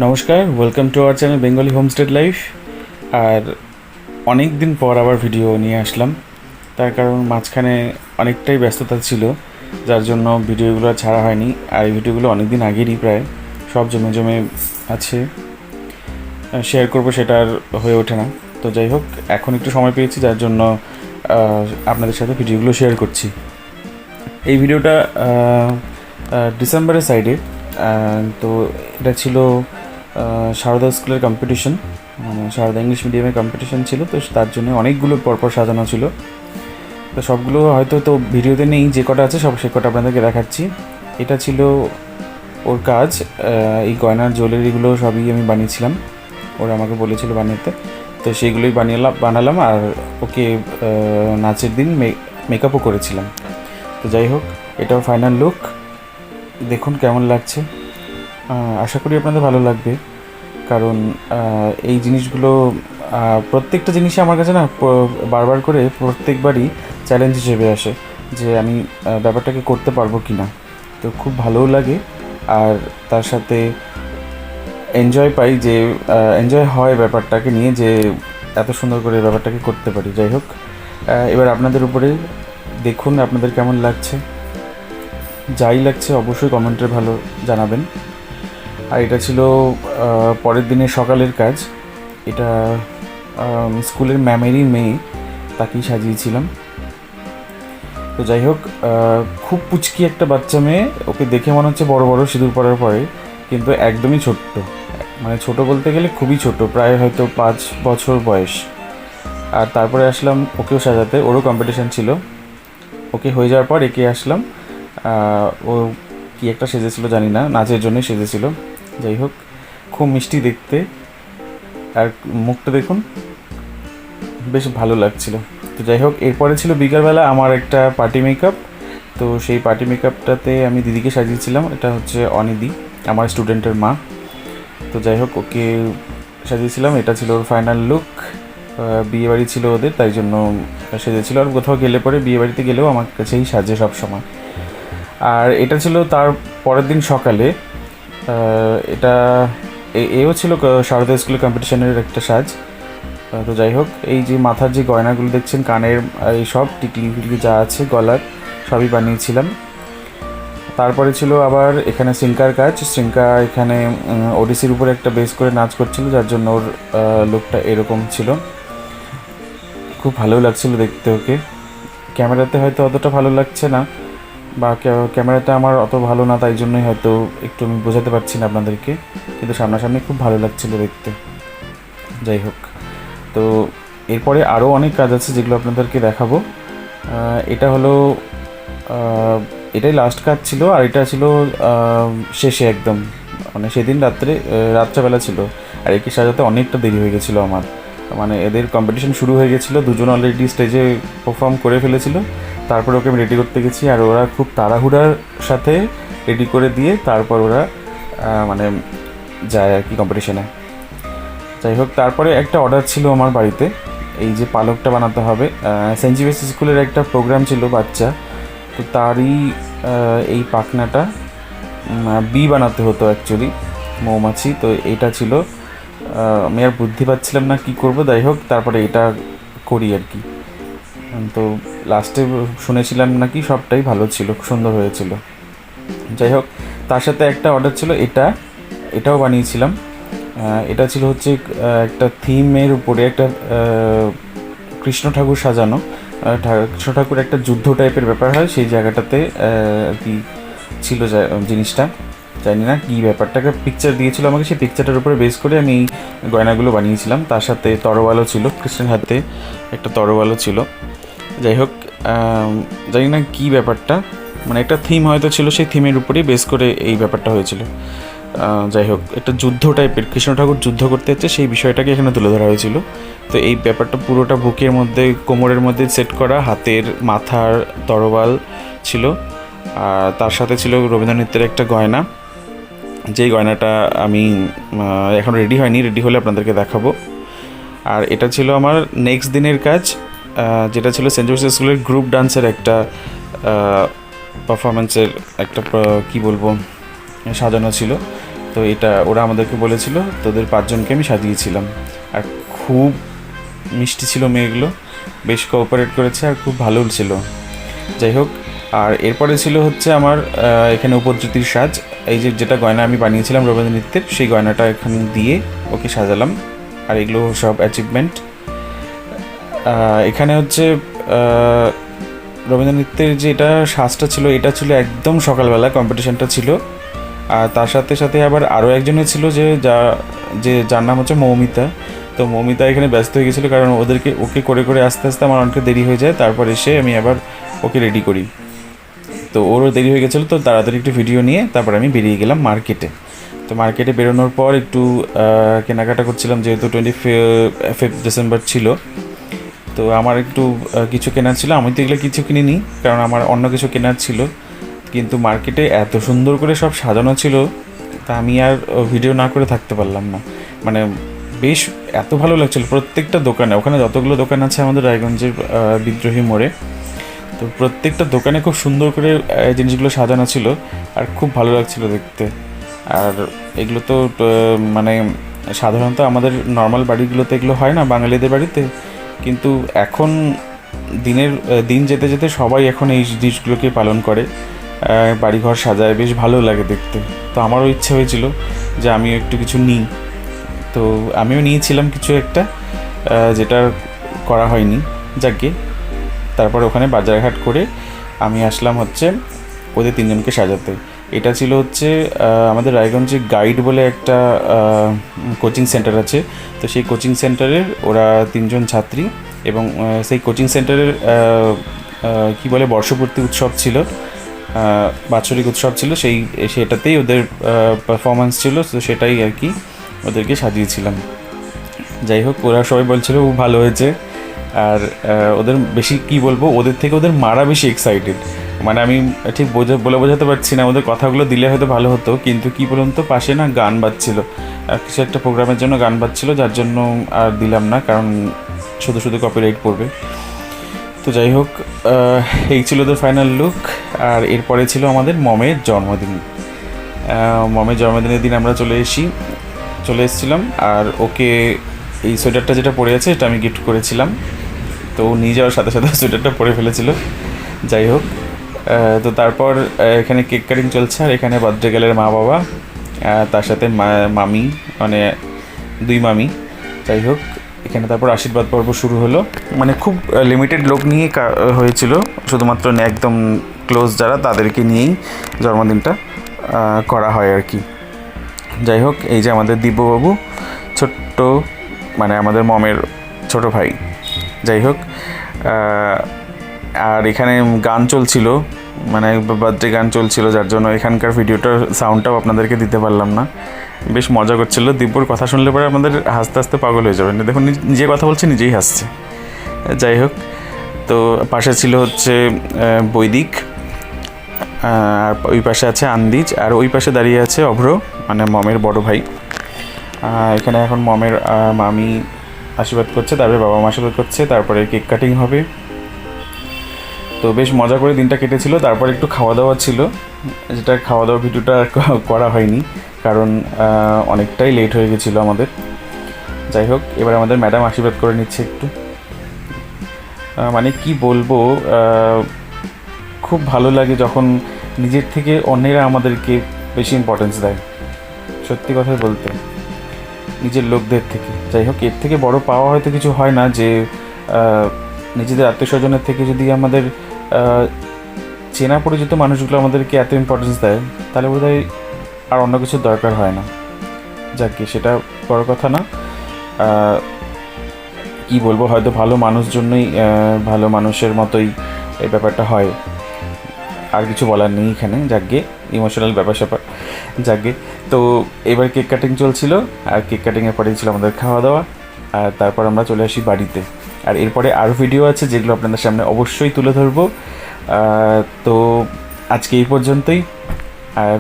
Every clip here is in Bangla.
নমস্কার, welcome to our channel Bengali homestead life. আর অনেক দিন পর আবার ভিডিও নিয়ে আসলাম, তার কারণ মাঝখানে অনেকটাই ব্যস্ততা ছিল, যার জন্য ভিডিওগুলো ছাড়া হয়নি। আর এই ভিডিওগুলো অনেক দিন আগেরই, প্রায় সব জমে জমে আছে, শেয়ার করবো সেটা আর হয়ে ওঠে না। তো যাই হোক, এখন একটু সময় পেয়েছি, যার জন্য আপনাদের সাথে ভিডিওগুলো শেয়ার করছি। এই ভিডিওটা ডিসেম্বরের সাইডে, তো এটা ছিল সারদা স্কুলের কম্পিটিশন, মানে সারদা ইংলিশ মিডিয়ামের কম্পিটিশন ছিল। তো তার জন্য অনেকগুলো পরপর সাজানো ছিল, তো সবগুলো হয়তো তো ভিডিওতে নেই, যে কটা আছে সব সে কটা আপনাদেরকে দেখাচ্ছি। এটা ছিল ওর কাজ, এই গয়নার জুয়েলারিগুলো সবই আমি বানিয়েছিলাম, ওরা আমাকে বলেছিল বানাতে, তো সেইগুলোই বানালাম। আর ওকে নাচের দিন মেকআপও করেছিলাম। তো যাই হোক, এটাও ফাইনাল লুক, দেখুন কেমন লাগছে। আশা করি আপনাদের ভালো লাগবে, কারণ এই জিনিসগুলো প্রত্যেকটা জিনিসই আমার কাছে না বারবার করে প্রত্যেকবারই চ্যালেঞ্জ হিসেবে আসে, যে আমি ব্যাপারটাকে করতে পারবো কি না। তো খুব ভালোও লাগে, আর তার সাথে এনজয় পাই, যে এনজয় হয় ব্যাপারটাকে নিয়ে, যে এত সুন্দর করে ব্যাপারটাকে করতে পারি। যাই হোক, এবার আপনাদের উপরে দেখুন আপনাদের কেমন লাগছে। যাই লাগছে অবশ্যই কমেন্টে ভালো জানাবেন। আর এটা ছিল পরের দিনের সকালের কাজ। এটা স্কুলের ম্যামেরই মেয়ে, তাকেই সাজিয়েছিলাম। তো যাই হোক, খুব পুচকি একটা বাচ্চা মেয়ে, ওকে দেখে মনে হচ্ছে বড় বড় সিঁদুর পরার পরে, কিন্তু একদমই ছোট্ট, মানে ছোট বলতে গেলে খুবই ছোট, প্রায় হয়তো 5 বছর বয়স। আর তারপরে আসলাম ওকেও সাজাতে, ওরও কম্পিটিশান ছিল। ওকে হয়ে যাওয়ার পর একে আসলাম, ও কি একটা সেজেছিল জানি না, নাচের জন্যই সেজেছিল। যাই হোক, খুব মিষ্টি দেখতে, আর মুখটা দেখুন, বেশ ভালো লাগছিল। তো যাই হোক, এরপরে ছিল বিকালবেলা আমার একটা পার্টি মেকআপ। তো সেই পার্টি মেকআপটাতে আমি দিদিকে সাজিয়েছিলাম, এটা হচ্ছে অনিদি, আমার স্টুডেন্টের মা। তো যাই হোক, ওকে সাজিয়েছিলাম, এটা ছিল ওর ফাইনাল লুক। বিয়েবাড়ি ছিল ওদের, তাই জন্য সেজেছিল। আর কোথাও গেলে পরে, বিয়েবাড়িতে গেলেও আমার কাছেই সাজে সব সময়। আর এটা ছিল তার পরের দিন সকালে, এটা এও ছিল সারদা স্কুলের কম্পিটিশনের একটা সাজ। তো যাই হোক, এই যে মাথার যে গয়নাগুলো দেখছেন, কানের এই সব টিকলি ফিকলি যা আছে গলার, সবই বানিয়েছিলাম। তারপরে ছিল আবার এখানে সিঙ্কার কাজ। সিঙ্কা এখানে ওডিসির উপরে একটা বেস করে নাচ করছিল, যার জন্য ওর লুকটা এরকম ছিল। খুব ভালো লাগছিল দেখতে ওকে। ক্যামেরাতে হয়তো অতটা ভালো লাগছে না, বা ক্যামেরাটা আমার অত ভালো না, তাই জন্যই হয়তো একটু আমি বোঝাতে পারছি না আপনাদেরকে, কিন্তু সামনাসামনি খুব ভালো লাগছিল দেখতে। যাই হোক, তো এরপরে আরও অনেক কাজ আছে যেগুলো আপনাদেরকে দেখাবো। এটা হলো এটাই লাস্ট কাজ ছিল, আর এটা ছিল শেষে একদম, মানে সেদিন রাত্রেবেলা ছিল। আর একে সাজাতে অনেকটা দেরি হয়ে গেছিলো আমার, মানে এদের কম্পিটিশন শুরু হয়ে গেছিলো, দুজন অলরেডি স্টেজে পারফর্ম করে ফেলেছিল। তারপর ওকে আমি রেডি করতে গেছি, আর ওরা খুব তাড়াহুড়ার সাথে রেডি করে দিয়ে তারপর ওরা মানে যায় আর কি কম্পিটিশনে। যাই হোক, তারপরে একটা অর্ডার ছিল আমার বাড়িতে, এই যে পালকটা বানাতে হবে। সেন্ট জেভিয়ার্স স্কুলের একটা প্রোগ্রাম ছিল বাচ্চা, তো তারই এই পাখনাটা বি বানাতে হতো, অ্যাকচুয়ালি মৌমাছি। তো এইটা ছিল, আমি আর বুদ্ধি পাচ্ছিলাম না কী করবো। যাই হোক, তারপরে এটা করি আর কি। তো লাস্টে শুনেছিলাম নাকি সবটাই ভালো ছিল, সুন্দর হয়েছিল। যাই হোক, তার সাথে একটা অর্ডার ছিল, এটাও বানিয়েছিলাম। এটা ছিল হচ্ছে একটা থিমের উপরে, একটা কৃষ্ণ ঠাকুর সাজানো, কৃষ্ণ ঠাকুর একটা যুদ্ধ টাইপের ব্যাপার হয় সেই জায়গাটাতে আর কি ছিল জিনিসটা, জানি না কী ব্যাপারটাকে পিকচার দিয়েছিল আমাকে, সেই পিকচারটার উপরে বেস করে আমি এই গয়নাগুলো বানিয়েছিলাম। তার সাথে তরোয়ালও ছিল, কৃষ্ণের হাতে একটা তরোয়ালও ছিল। যাই হোক, জানি না কী ব্যাপারটা, মানে একটা থিম হয়তো ছিল, সেই থিমের উপরেই বেস করে এই ব্যাপারটা হয়েছিল। যাই হোক, একটা যুদ্ধ টাইপের, কৃষ্ণ ঠাকুর যুদ্ধ করতে হচ্ছে সেই বিষয়টাকে এখানে তুলে ধরা হয়েছিল। তো এই ব্যাপারটা পুরোটা বুকের মধ্যে, কোমরের মধ্যে সেট করা, হাতের মাথার তরোয়াল ছিল, আর তার সাথে ছিল রবীন্দ্র নৃত্যের একটা গয়না, যেই গয়নাটা আমি এখন রেডি হয়নি, রেডি হলে আপনাদেরকে দেখাবো। আর এটা ছিল আমার নেক্সট দিনের কাজ, যেটা ছিল সেন্ট জোসেফ স্কুলের গ্রুপ ডান্সের একটা পারফরমেন্সের একটা কী বলবো সাজানো ছিল। তো এটা ওরা আমাদেরকে বলেছিল, তোদের 5 জনকে আমি সাজিয়েছিলাম। আর খুব মিষ্টি ছিল মেয়েগুলো, বেশ কোঅপারেট করেছে আর খুব ভালো ছিল। যাই হোক, আর এরপরে ছিল হচ্ছে আমার এখানে উপদ্রুতির সাজ। এই যে যেটা গয়না আমি বানিয়েছিলাম রবীন্দ্র নৃত্যের, সেই গয়নাটা এখানে দিয়ে ওকে সাজালাম। আর এগুলো সব অ্যাচিভমেন্ট। এখানে হচ্ছে রবীন্দ্র নৃত্যের যে এটা সাজটা ছিল, এটা ছিল একদম সকালবেলা কম্পিটিশানটা ছিল। আর তার সাথে সাথে আবার আরও একজনের ছিল যার নাম হচ্ছে মৌমিতা। তো মৌমিতা এখানে ব্যস্ত হয়ে গেছিলো, কারণ ওকে করে করে আস্তে আস্তে আমার অনেকটা দেরি হয়ে যায়। তারপর এসে আমি আবার ওকে রেডি করি। তো ওরও দেরি হয়ে গেছিলো, তো তাড়াতাড়ি একটু ভিডিও নিয়ে তারপর আমি বেরিয়ে গেলাম মার্কেটে। তো মার্কেটে বেরোনোর পর একটু কেনাকাটা করছিলাম, যেহেতু 25 ডিসেম্বর ছিল। তো আমার একটু কিছু কেনার ছিল। আমি তো এগুলো কিছু কিনিনি, কারণ আমার অন্য কিছু কেনার ছিল। কিন্তু মার্কেটে এত সুন্দর করে সব সাজানো ছিল, তা আমি আর ভিডিও না করে থাকতে পারলাম না। মানে বেশ এত ভালো লাগছিলো প্রত্যেকটা দোকানে। ওখানে যতগুলো দোকান আছে আমাদের রায়গঞ্জের বিদ্রোহী মোড়ে, তো প্রত্যেকটা দোকানে খুব সুন্দর করে জিনিসগুলো সাজানো ছিল আর খুব ভালো লাগছিলো দেখতে। আর এগুলো তো মানে সাধারণত আমাদের নর্মাল বাড়িগুলোতে এগুলো হয় না, বাঙালিদের বাড়িতে। কিন্তু এখন দিন যেতে যেতে সবাই এখন এই জিনিসগুলোকে পালন করে, বাড়িঘর সাজায়, বেশ ভালো লাগে দেখতে। তো আমারও ইচ্ছে হয়েছিল যে আমিও একটু কিছু নিই। তো আমিও নিয়েছিলাম কিছু একটা, যেটা করা হয়নি। যাকে তারপর ওখানে বাজারঘাট করে আমি আসলাম হচ্ছে ওদের 3 জনকে সাজাতে। এটা ছিল হচ্ছে আমাদের রায়গঞ্জে গাইড বলে একটা কোচিং সেন্টার আছে। তো সেই কোচিং সেন্টারের ওরা 3 জন ছাত্রী, এবং সেই কোচিং সেন্টারের কী বলে বর্ষপূর্তি উৎসব ছিল, বাৎসরিক উৎসব ছিল। সেটাতেই ওদের পারফরমেন্স ছিল, তো সেটাই আর কি ওদেরকে সাজিয়েছিলাম। যাই হোক, ওরা সবাই বলছিল খুব ভালো হয়েছে। আর ওদের বেশি কি বলবো, ওদের থেকে ওদের মারা বেশি এক্সাইটেড। মানে আমি ঠিক বলে বোঝাতে পারছি না। ওদের কথাগুলো দিলে হয়তো ভালো হতো, কিন্তু কি বলুন তো, পাশে না গান বাজছিল, কিছু একটা প্রোগ্রামের জন্য গান বাজছিল, যার জন্য আর দিলাম না, কারণ শুধু শুধু কপিরাইট পড়বে। তো যাই হোক, এই ছিল ওদের ফাইনাল লুক। আর এরপরে ছিল আমাদের মমের জন্মদিন। মমের জন্মদিনের দিন আমরা চলে এসেছিলাম। আর ওকে এই সোয়েটারটা যেটা পরে আছে, এটা আমি গিফট করেছিলাম। তো ও নিয়ে যাওয়ার সাথে সাথে সোয়েটারটা পরে ফেলেছিল। যাই হোক, তো তারপর এখানে কেক কাটিং চলছে। আর এখানে বার্থডে গার্লের মা বাবা, তার সাথে মামি, মানে 2 মামি। যাই হোক, এখানে তারপর আশীর্বাদ পর্ব শুরু হলো। মানে খুব লিমিটেড লোক নিয়ে হয়েছিল, শুধুমাত্র একদম ক্লোজ যারা, তাদেরকে নিয়েই জন্মদিনটা করা হয় আর কি। যাই হোক, এই যে আমাদের দিব্যবাবু, ছোট্ট, মানে আমাদের মমের ছোট ভাই। যাই হোক, আর এখানে গান চলছিল, মানে বার্থডে গান চলছিল, যার জন্য এখানকার ভিডিওটার সাউন্ডটাও আপনাদেরকে দিতে পারলাম না। বেশ মজা করছিল। দিব্যর কথা শুনলে পরে আমাদের হাসতে হাসতে পাগল হয়ে যাবেন। দেখুন, নিজে কথা বলছে, নিজেই হাসছে। যাই হোক, তো পাশে ছিল হচ্ছে বৈদিক, আর ওই পাশে আছে আন্দিজ, আর ওই পাশে দাঁড়িয়ে আছে অভ্র, মানে মমের বড় ভাই। এখানে এখন মমের মামি আশীর্বাদ করছে, তারপরে বাবা মা আশীর্বাদ করছে, তারপরে কেক কাটিং হবে। তো বেশ মজা করে দিনটা কেটেছিল। তারপর একটু খাওয়া দাওয়া ছিল, যেটা খাওয়া দাওয়ার ভিডিওটা করা হয়নি, কারণ অনেকটাই লেট হয়ে গেছিলো আমাদের। যাই হোক, এবার আমাদের ম্যাডাম আশীর্বাদ করে নিচ্ছে একটু। মানে কি বলবো, খুব ভালো লাগে যখন নিজের থেকে অন্যেরা আমাদেরকে বেশি ইম্পর্টেন্স দেয়, সত্যি কথাই বলতে, নিজের লোকদের থেকে। যাই হোক, এর থেকে বড় পাওয়া হয়তো কিছু হয় না, যে নিজেদের আত্মীয় স্বজনের থেকে যদি আমাদের চেনা পরিচিত মানুষগুলো আমাদেরকে এত ইম্পর্টেন্স দেয়, তাহলে বোধহয় আর অন্য কিছুর দরকার হয় না। যাকে সেটা বড় কথা না, কি বলবো, হয়তো ভালো মানুষজন্যই, ভালো মানুষের মতোই এই ব্যাপারটা হয়, আর কিছু বলার নেই এখানে। যাকে ইমোশনাল ব্যাপার-স্যাপার। যাকে, তো এবার কেক কাটিং চলছিল, আর কেক কাটিংয়ের পরেই ছিল আমাদের খাওয়া দাওয়া। আর তারপর আমরা চলে আসি বাড়িতে। আর এরপরে আরও ভিডিও আছে, যেগুলো আপনাদের সামনে অবশ্যই তুলে ধরবো। তো আজকে এই পর্যন্তই।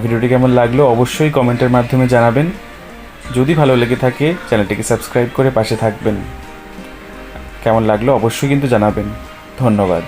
ভিডিওটি কেমন লাগলো অবশ্যই কমেন্টের মাধ্যমে জানাবেন। যদি ভালো লেগে থাকে চ্যানেলটিকে সাবস্ক্রাইব করে পাশে থাকবেন। কেমন লাগলো অবশ্যই কিন্তু জানাবেন। ধন্যবাদ।